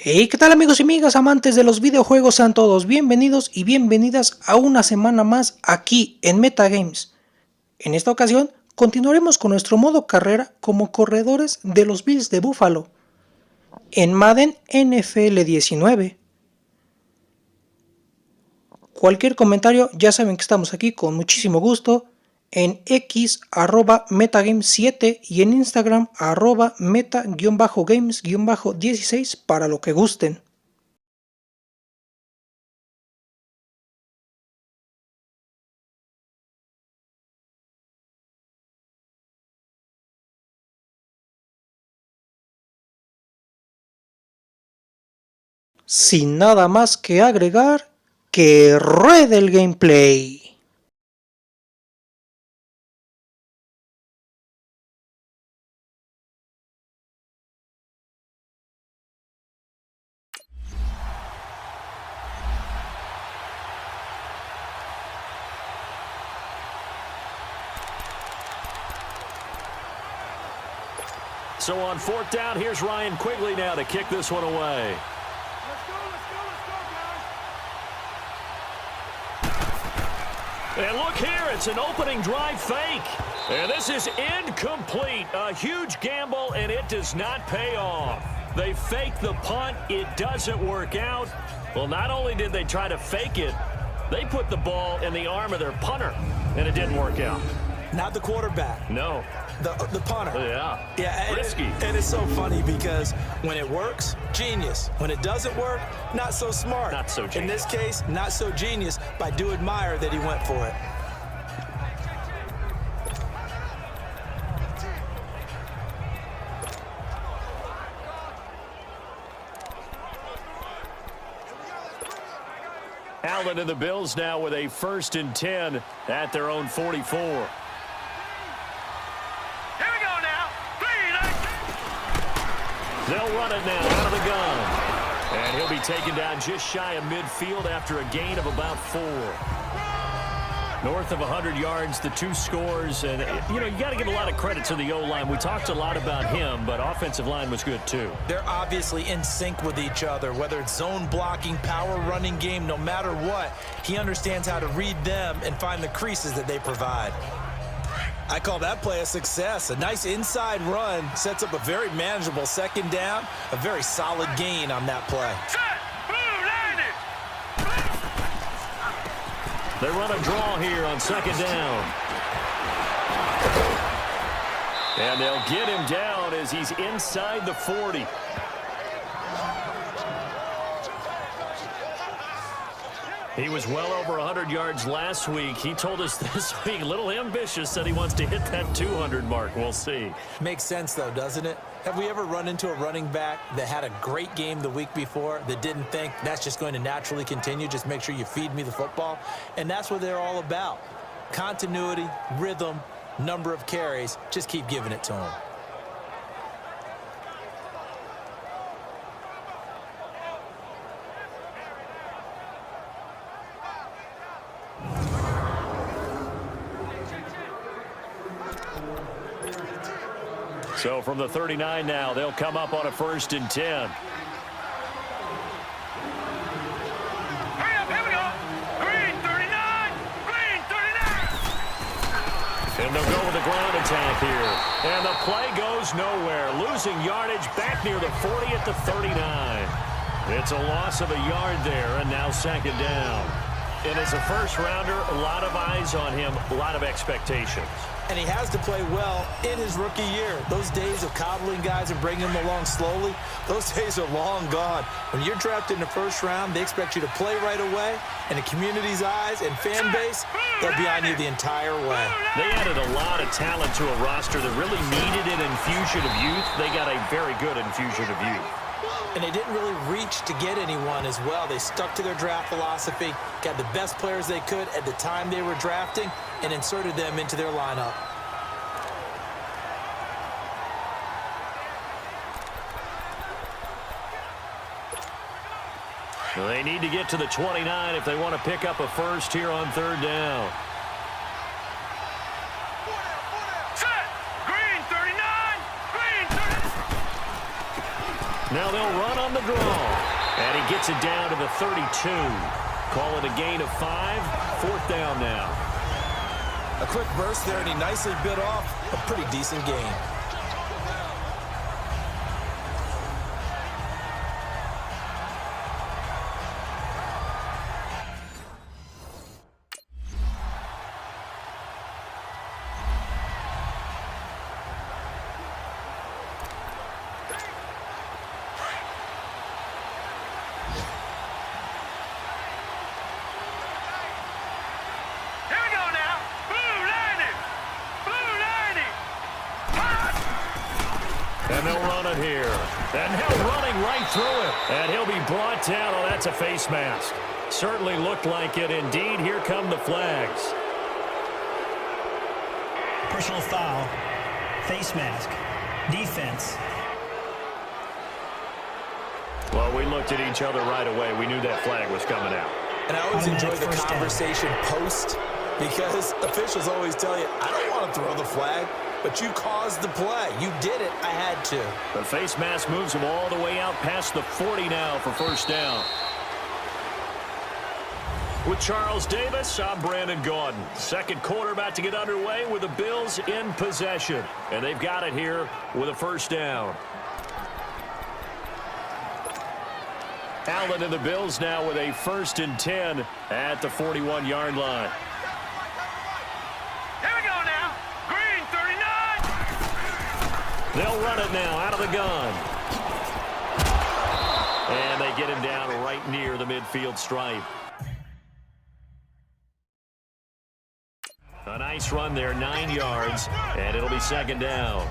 Hey, ¿qué tal amigos y amigas amantes de los videojuegos? Sean todos bienvenidos y bienvenidas a una semana más aquí en Metagames. En esta ocasión continuaremos con nuestro modo carrera como corredores de los Bills de Buffalo en Madden NFL 19. Cualquier comentario ya saben que estamos aquí con muchísimo gusto en X @metagames7 y en Instagram @meta-games-16 para lo que gusten. Sin nada más que agregar, que ruede el gameplay. So on fourth down, here's Ryan Quigley now to kick this one away. And look here, it's an opening drive fake. And this is incomplete. A huge gamble, and it does not pay off. They fake the punt. It doesn't work out. Well, not only did they try to fake it, they put the ball in the arm of their punter, and it didn't work out. Not the quarterback. No. The punter. Yeah, risky. And it's so funny because when it works, genius. When it doesn't work, not so smart. Not so genius. In this case, not so genius, but I do admire that he went for it. Allen and the Bills now with a 1st and 10 at their own 44. They'll run it now out of the gun. And he'll be taken down just shy of midfield after a gain of about 4. North of 100 yards, the 2 scores. And, you know, you got to give a lot of credit to the O-line. We talked a lot about him, but offensive line was good too. They're obviously in sync with each other, whether it's zone blocking, power running game, no matter what. He understands how to read them and find the creases that they provide. I call that play a success. A nice inside run sets up a very manageable 2nd down, a very solid gain on that play. They run a draw here on 2nd down. And they'll get him down as he's inside the 40. He was well over 100 yards last week. He told us this week, a little ambitious, said he wants to hit that 200 mark. We'll see. Makes sense, though, doesn't it? Have we ever run into a running back that had a great game the week before that didn't think that's just going to naturally continue? Just make sure you feed me the football. And that's what they're all about. Continuity, rhythm, number of carries. Just keep giving it to them. So from the 39 now, they'll come up on a 1st and 10. Hurry up, here we go. Green 39, green 39. And they'll go with a ground attack here. And the play goes nowhere. Losing yardage back near the 40 at the 39. It's a loss of a yard there, and now 2nd down. And as a first-rounder, a lot of eyes on him, a lot of expectations. And he has to play well in his rookie year. Those days of coddling guys and bringing them along slowly, those days are long gone. When you're drafted in the 1st round, they expect you to play right away. And the community's eyes and fan base, they'll be on you the entire way. They added a lot of talent to a roster that really needed an infusion of youth. They got a very good infusion of youth. And they didn't really reach to get anyone as well. They stuck to their draft philosophy, got the best players they could at the time they were drafting, and inserted them into their lineup. They need to get to the 29 if they want to pick up a 1st here on 3rd down. Now they'll run on the draw. And he gets it down to the 32. Call it a gain of 5. 4th down now. A quick burst there, and he nicely bit off a pretty decent gain. And they'll run it here. And now running right through it. And he'll be brought down. Oh, that's a face mask. Certainly looked like it. Indeed, here come the flags. Personal foul. Face mask. Defense. Well, we looked at each other right away. We knew that flag was coming out. And I always enjoy the conversation post, because officials always tell you, I don't want to throw the flag. But you caused the play. You did it. I had to. The face mask moves him all the way out past the 40 now for 1st down. With Charles Davis, I'm Brandon Gaudin. 2nd quarter about to get underway with the Bills in possession. And they've got it here with a 1st down. Allen and the Bills now with a 1st and 10 at the 41-yard line. They'll run it now out of the gun. And they get him down right near the midfield stripe. A nice run there, 9 yards, and it'll be 2nd down.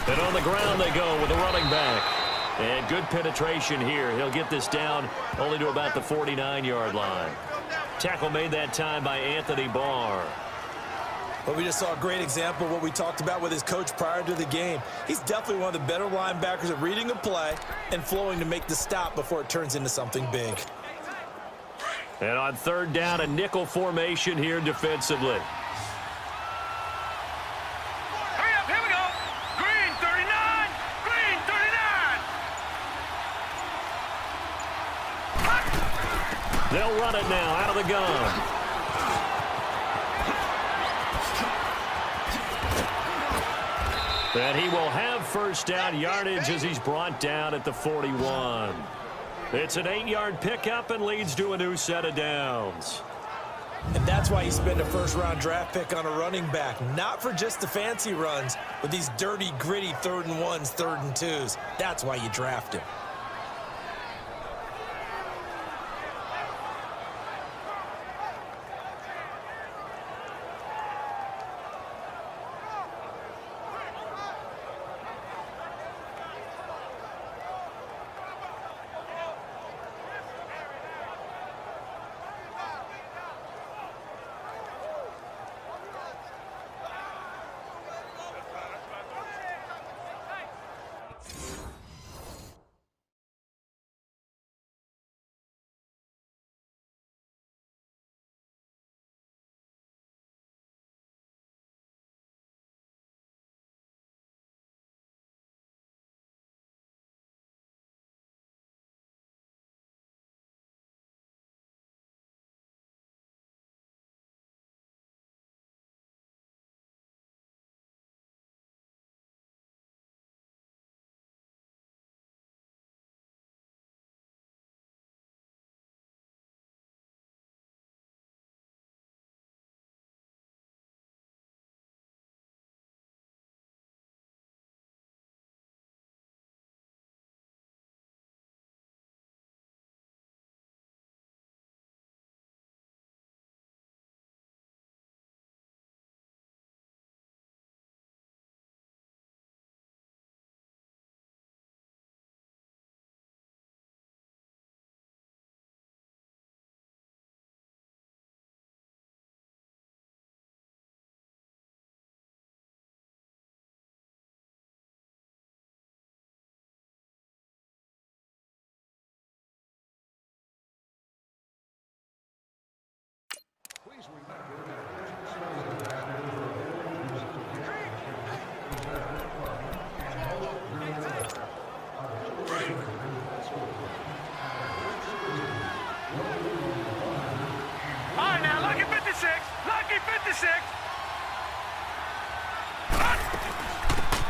And on the ground they go with the running back. And good penetration here. He'll get this down only to about the 49-yard line. Tackle made that time by Anthony Barr. Well, we just saw a great example of what we talked about with his coach prior to the game. He's definitely one of the better linebackers at reading a play and flowing to make the stop before it turns into something big. And on 3rd down, a nickel formation here defensively. They'll run it now out of the gun. And he will have 1st down yardage as he's brought down at the 41. It's an 8-yard pickup and leads to a new set of downs. And that's why you spend a 1st-round draft pick on a running back. Not for just the fancy runs, but these dirty, gritty 3rd and 1s, 3rd and 2s. That's why you draft him.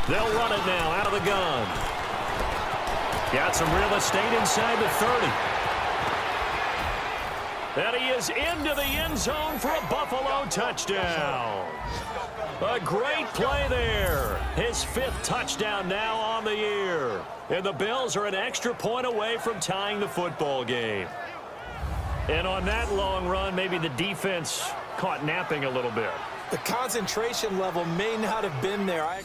They'll run it now out of the gun. Got some real estate inside the 30. And he is into the end zone for a Buffalo touchdown. A great play there. His 5th touchdown now on the year. And the Bills are an extra point away from tying the football game. And on that long run, maybe the defense caught napping a little bit. The concentration level may not have been there.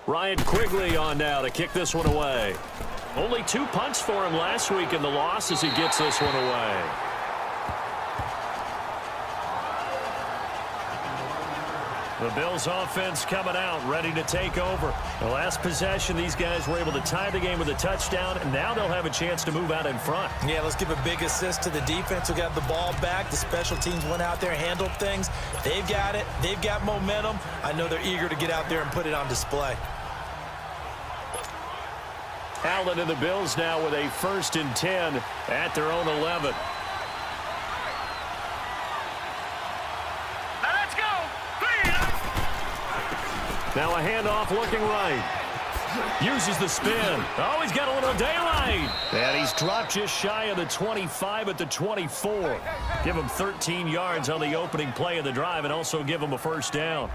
Ryan Quigley on now to kick this one away. Only 2 punts for him last week in the loss as he gets this one away. The Bills offense coming out, ready to take over. The last possession, these guys were able to tie the game with a touchdown, and now they'll have a chance to move out in front. Yeah, let's give a big assist to the defense who got the ball back. The special teams went out there, handled things. They've got it. They've got momentum. I know they're eager to get out there and put it on display. Allen and the Bills now with a 1st and 10 at their own 11. Now a handoff looking right. Uses the spin. Oh, he's got a little daylight. And he's dropped just shy of the 25 at the 24. Give him 13 yards on the opening play of the drive and also give him a 1st down.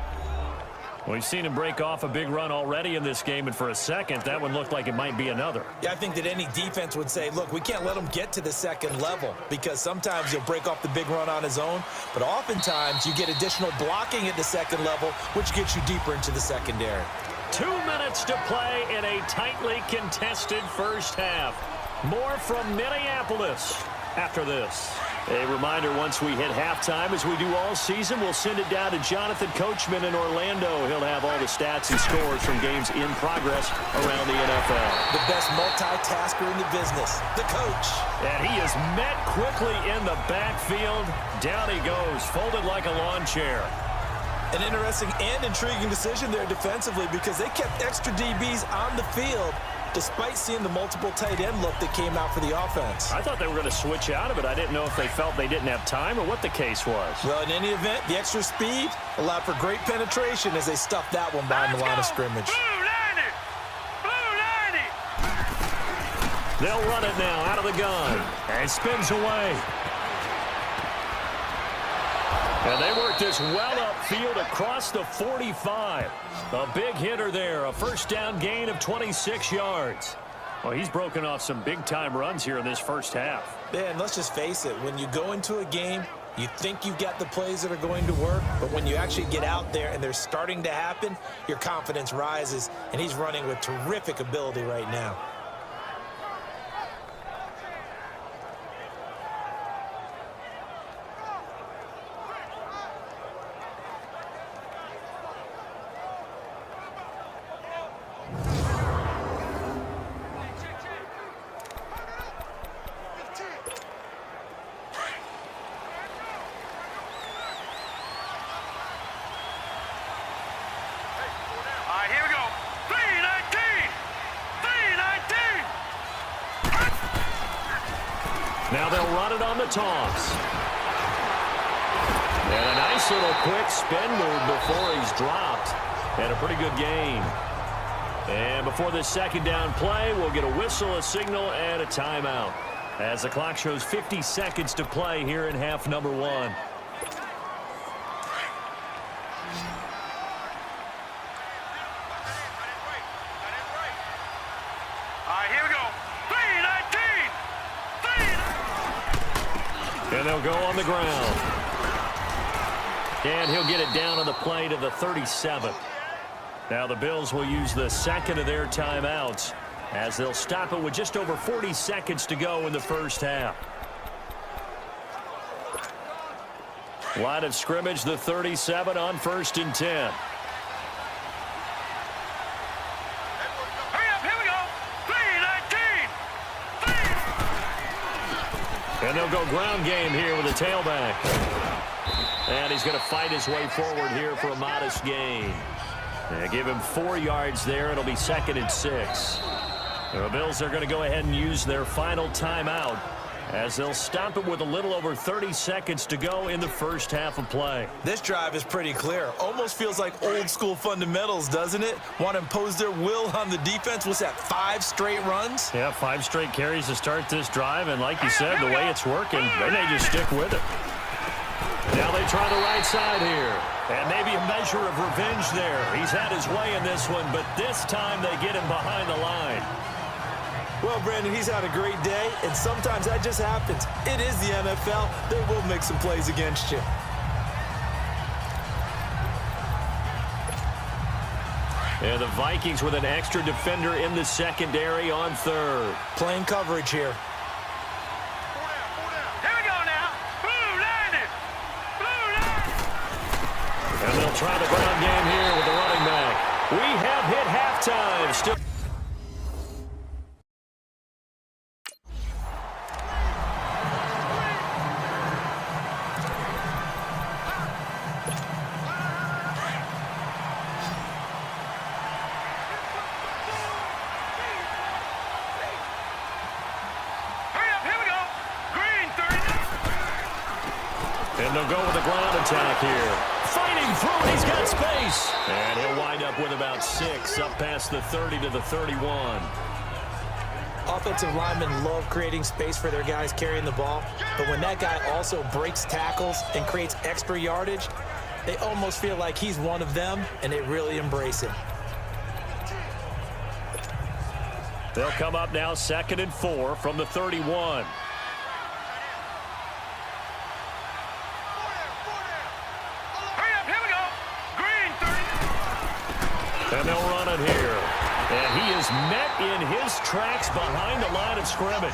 We've seen him break off a big run already in this game, and for a second, that one looked like it might be another. Yeah, I think that any defense would say, look, we can't let him get to the 2nd level because sometimes he'll break off the big run on his own, but oftentimes you get additional blocking at the 2nd level, which gets you deeper into the secondary. 2 minutes to play in a tightly contested first half. More from Minneapolis after this. A reminder, once we hit halftime, as we do all season, we'll send it down to Jonathan Coachman in Orlando. He'll have all the stats and scores from games in progress around the NFL. The best multitasker in the business, the coach. And he is met quickly in the backfield. Down he goes, folded like a lawn chair. An interesting and intriguing decision there defensively because they kept extra DBs on the field despite seeing the multiple tight end look that came out for the offense. I thought they were going to switch out of it. I didn't know if they felt they didn't have time or what the case was. Well, in any event, the extra speed allowed for great penetration as they stuffed that one behind the line of scrimmage. They'll run it now out of the gun. And spins away. And they work this well upfield across the 45. A big hitter there. A 1st down gain of 26 yards. Well, he's broken off some big-time runs here in this first half. Yeah, and let's just face it. When you go into a game, you think you've got the plays that are going to work, but when you actually get out there and they're starting to happen, your confidence rises, and he's running with terrific ability right now. Now they'll run it on the toss. And a nice little quick spin move before he's dropped. And a pretty good gain. And before this 2nd down play, we'll get a whistle, a signal, and a timeout. As the clock shows 50 seconds to play here in half number 1. And they'll go on the ground. And he'll get it down on the play to the 37. Now the Bills will use the 2nd of their timeouts as they'll stop it with just over 40 seconds to go in the first half. Line of scrimmage, the 37 on 1st and 10. And they'll go ground game here with a tailback. And he's going to fight his way forward here for a modest gain. And give him 4 yards there. It'll be 2nd and 6. The Bills are going to go ahead and use their final timeout as they'll stop it with a little over 30 seconds to go in the first half of play. This drive is pretty clear. Almost feels like old school fundamentals, doesn't it? Want to impose their will on the defense. What's that, 5 straight runs? Yeah, 5 straight carries to start this drive, and like you said, the way it's working, they may just stick with it. Now they try the right side here, and maybe a measure of revenge there. He's had his way in this one, but this time they get him behind the line. Well, Brandon, he's had a great day, and sometimes that just happens. It is the NFL. They will make some plays against you. And the Vikings with an extra defender in the secondary on third. Playing coverage here. Here we go now. Blue line it. Blue line. And they'll try the ground game here with the running back. We have hit halftime. Still. And they'll go with a ground attack here. Fighting through, he's got space. And he'll wind up with about 6, up past the 30 to the 31. Offensive linemen love creating space for their guys carrying the ball, but when that guy also breaks tackles and creates extra yardage, they almost feel like he's one of them, and they really embrace him. They'll come up now 2nd and 4 from the 31. And they'll run it here. And he is met in his tracks behind the line of scrimmage.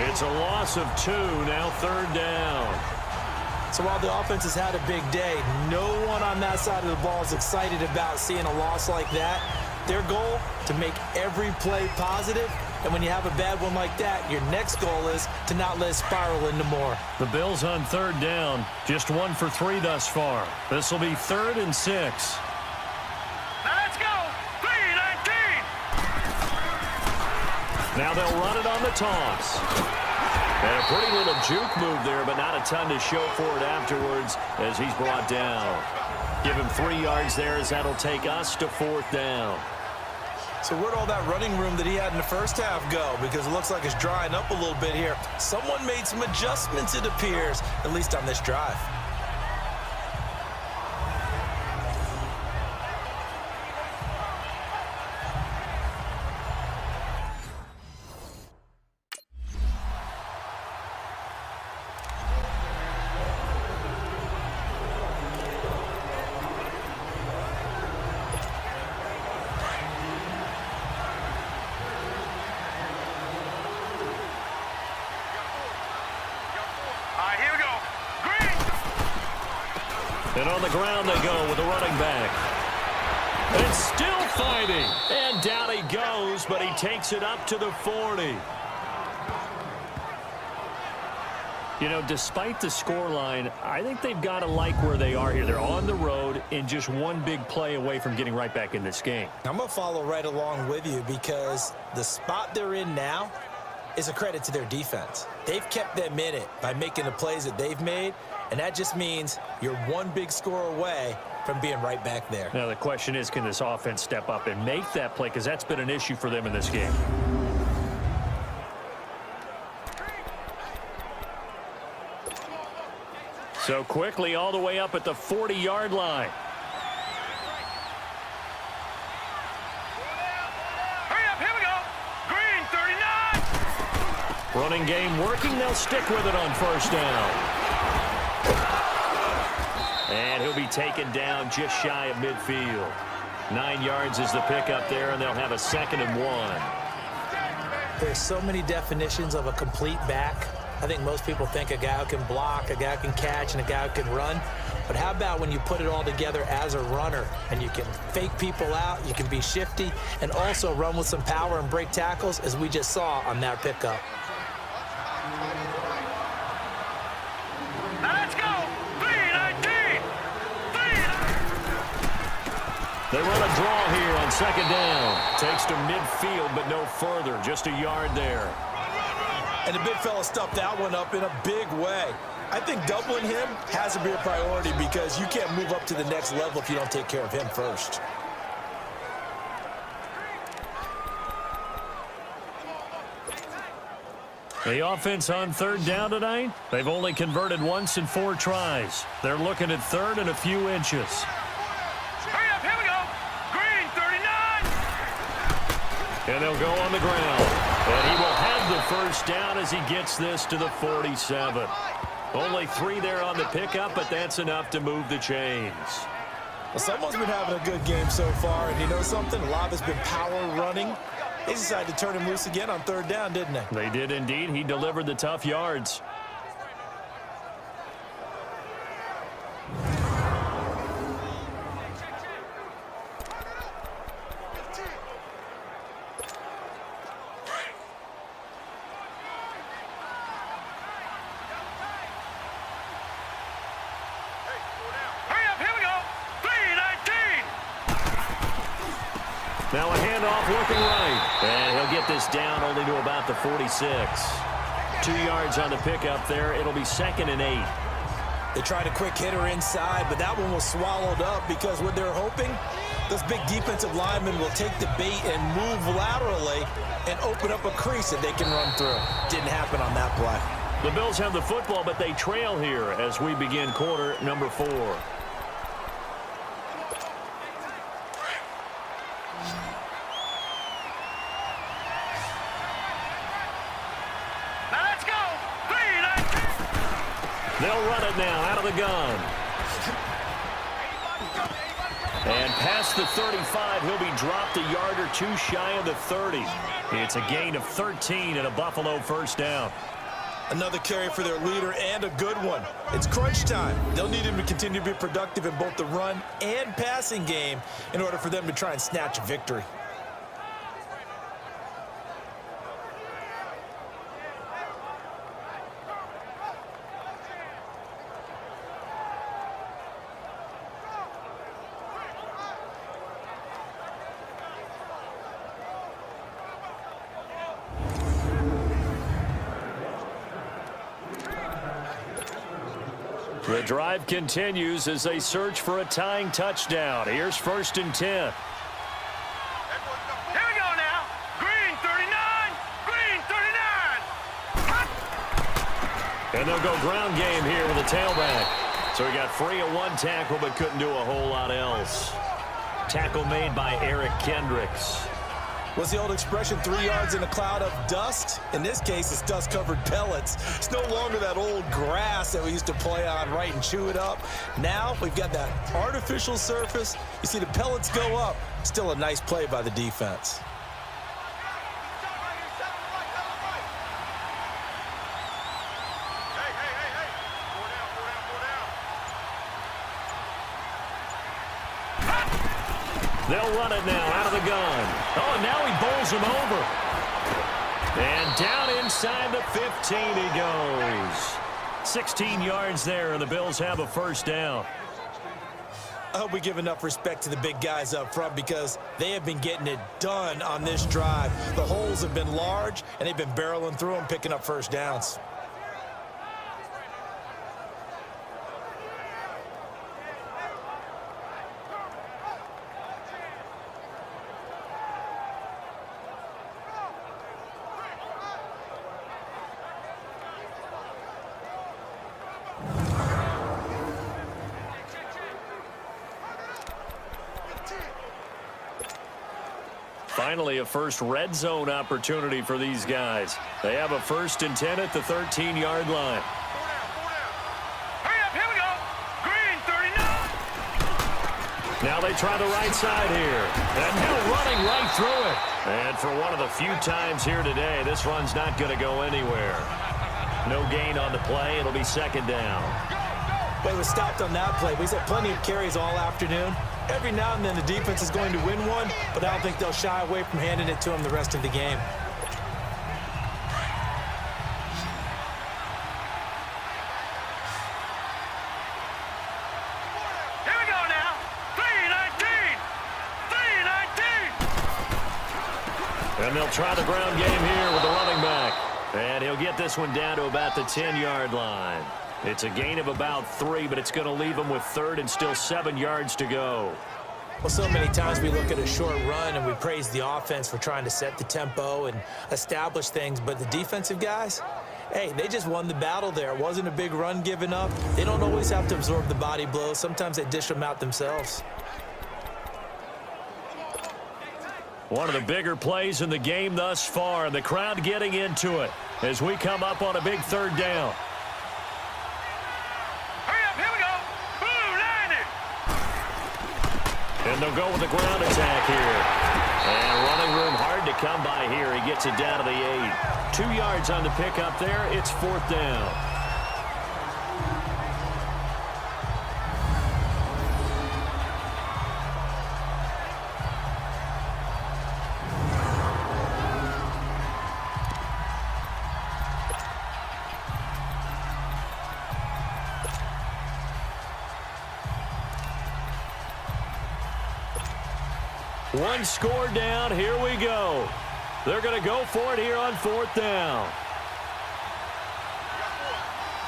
It's a loss of 2, now 3rd down. So while the offense has had a big day, no one on that side of the ball is excited about seeing a loss like that. Their goal, to make every play positive. And when you have a bad one like that, your next goal is to not let it spiral into more. The Bills on 3rd down, just 1 for 3 thus far. This will be 3rd and 6. Now they'll run it on the toss. And a pretty little juke move there, but not a ton to show for it afterwards as he's brought down. Give him 3 yards there as that'll take us to 4th down. So where'd all that running room that he had in the first half go? Because it looks like it's drying up a little bit here. Someone made some adjustments, it appears, at least on this drive. And on the ground they go with the running back. And still fighting. And down he goes, but he takes it up to the 40. You know, despite the scoreline, I think they've got to like where they are here. They're on the road and just one big play away from getting right back in this game. I'm going to follow right along with you because the spot they're in now is a credit to their defense. They've kept them in it by making the plays that they've made, and that just means you're one big score away from being right back there. Now the question is, can this offense step up and make that play? Because that's been an issue for them in this game. So quickly all the way up at the 40-yard line. Hurry up, here we go. Green 39. Running game working. They'll stick with it on 1st down. And he'll be taken down just shy of midfield. 9 yards is the pickup there, and they'll have a 2nd and 1. There's so many definitions of a complete back. I think most people think a guy who can block, a guy who can catch, and a guy who can run. But how about when you put it all together as a runner, and you can fake people out, you can be shifty, and also run with some power and break tackles, as we just saw on that pickup. Now let's go. 3-19. They run a draw here on 2nd down. Takes to midfield, but no further. Just a yard there. And the big fella stuffed that one up in a big way. I think doubling him has to be a priority because you can't move up to the next level if you don't take care of him first. The offense on third down tonight, they've only converted once in 4 tries. They're looking at third and a few inches. Hurry up, here we go. Green, 39. And they'll go on the ground. And he will have the first down as he gets this to the 47. Only 3 there on the pickup, but that's enough to move the chains. Well, someone's been having a good game so far, and you know something? A lot has been power running. They decided to turn him loose again on third down, didn't they? They did indeed. He delivered the tough yards. Hurry up, here we go. 3-19. Now a handoff looking right. And he'll get this down only to about the 46. 2 yards on the pickup there. It'll be 2nd and 8. They tried a quick hitter inside, but that one was swallowed up because what they're hoping, those big defensive linemen will take the bait and move laterally and open up a crease that they can run through. Didn't happen on that play. The Bills have the football, but they trail here as we begin quarter number 4. Now let's go. 3-19. They'll run it now out of the gun. And past the 35, he'll be dropped a yard or 2 shy of the 30. It's a gain of 13 and a Buffalo first down. Another carry for their leader and a good one. It's crunch time. They'll need him to continue to be productive in both the run and passing game in order for them to try and snatch a victory. The drive continues as they search for a tying touchdown. Here's 1st and 10. Here we go now. Green, 39. Green, 39. And they'll go ground game here with a tailback. So he got free of 1 tackle but couldn't do a whole lot else. Tackle made by Eric Kendricks. What's the old expression, 3 yards in a cloud of dust? In this case, it's dust-covered pellets. It's no longer that old grass that we used to play on, right, and chew it up. Now we've got that artificial surface. You see the pellets go up. Still a nice play by the defense. They'll run it now out of the gun. Oh, and now he bowls him over. And down inside the 15 he goes. 16 yards there, and the Bills have a first down. I hope we give enough respect to the big guys up front because they have been getting it done on this drive. The holes have been large, and they've been barreling through them, picking up first downs. Finally, a first red zone opportunity for these guys. They have a 1st and 10 at the 13-yard line. Hurry up, here we go. Green, 39. Now they try the right side here. And Hill running right through it. And for one of the few times here today, this run's not going to go anywhere. No gain on the play. It'll be 2nd down. Well, he was stopped on that play. He's had plenty of carries all afternoon. Every now and then the defense is going to win one, but I don't think they'll shy away from handing it to him the rest of the game. Here we go now. 3-19. 3-19. And they'll try the ground game here with the running back. And he'll get this one down to about the 10-yard line. It's a gain of about 3, but it's going to leave him with 3rd and still 7 yards to go. Well, so many times we look at a short run and we praise the offense for trying to set the tempo and establish things, but the defensive guys, hey, they just won the battle there. It wasn't a big run given up. They don't always have to absorb the body blows. Sometimes they dish them out themselves. One of the bigger plays in the game thus far, and the crowd getting into it as we come up on a big 3rd down. Hurry up, here we go. Boom, line it. And they'll go with the ground attack here. And running room hard to come by here. He gets it down to the 8. 2 yards on the pickup there. It's 4th down. One score down. Here we go. They're going to go for it here on 4th down.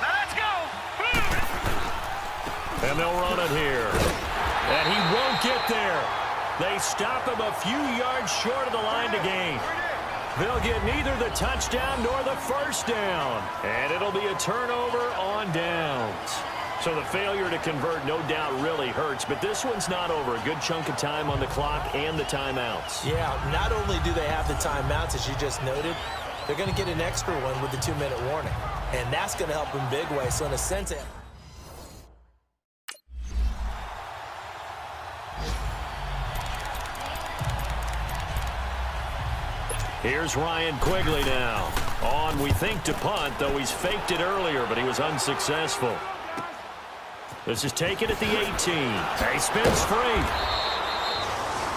Now let's go. Boom. And they'll run it here. And he won't get there. They stop him a few yards short of the line to gain. They'll get neither the touchdown nor the 1st down. And it'll be a turnover on downs. So the failure to convert, no doubt, really hurts. But this one's not over. A good chunk of time on the clock and the timeouts. Yeah, not only do they have the timeouts, as you just noted, they're going to get an extra one with the 2-minute warning. And that's going to help them big way. So in a sense, here's Ryan Quigley now. On, we think, to punt, though he's faked it earlier, but he was unsuccessful. This is taken at the 18. He spins free.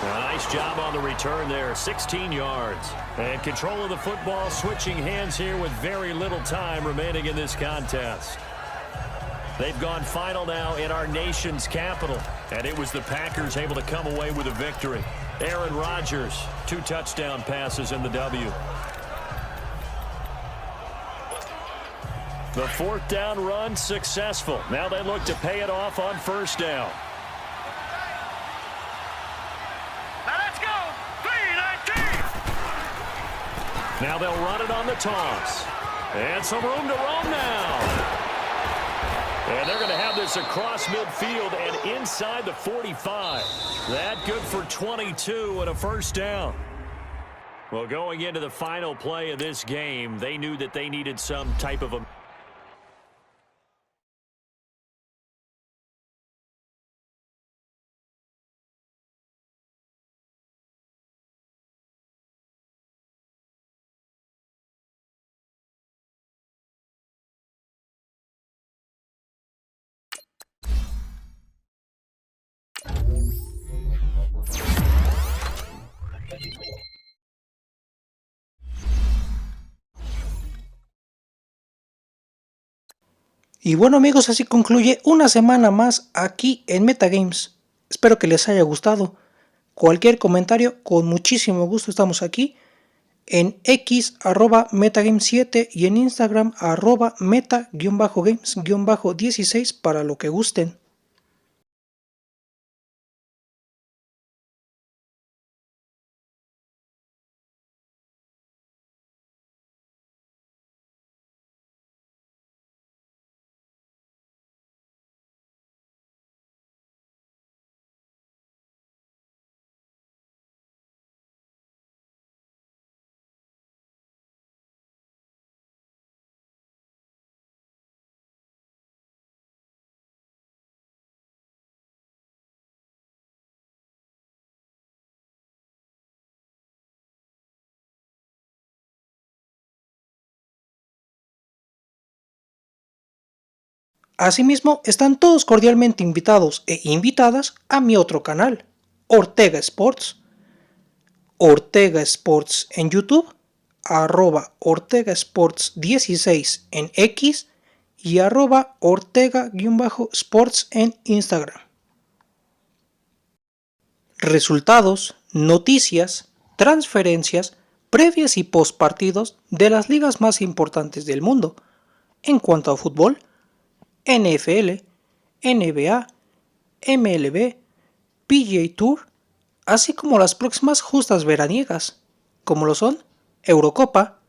A nice job on the return there, 16 yards. And control of the football, switching hands here with very little time remaining in this contest. They've gone final now in our nation's capital, and it was the Packers able to come away with a victory. Aaron Rodgers, 2 touchdown passes in the W. The 4th down run successful. Now they look to pay it off on 1st down. Now let's go. 3-19. Now they'll run it on the toss. And some room to roam now. And they're going to have this across midfield and inside the 45. That good for 22 and a 1st down. Well, going into the final play of this game, they knew that they needed some type of a... Y bueno amigos, así concluye una semana más aquí en Metagames. Espero que les haya gustado. Cualquier comentario, con muchísimo gusto estamos aquí. En X @metagames7 y en Instagram @meta-games-16 para lo que gusten. Asimismo, están todos cordialmente invitados e invitadas a mi otro canal, Ortega Sports. Ortega Sports en YouTube, @Ortega Sports 16 en X y @Ortega-Sports en Instagram. Resultados, noticias, transferencias, previas y post partidos de las ligas más importantes del mundo. En cuanto a fútbol, NFL, NBA, MLB, PGA Tour, así como las próximas justas veraniegas, como lo son Eurocopa,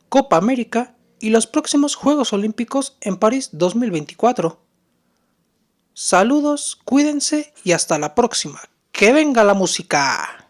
Copa América y los próximos Juegos Olímpicos en París 2024. Saludos, cuídense y hasta la próxima. ¡Que venga la música!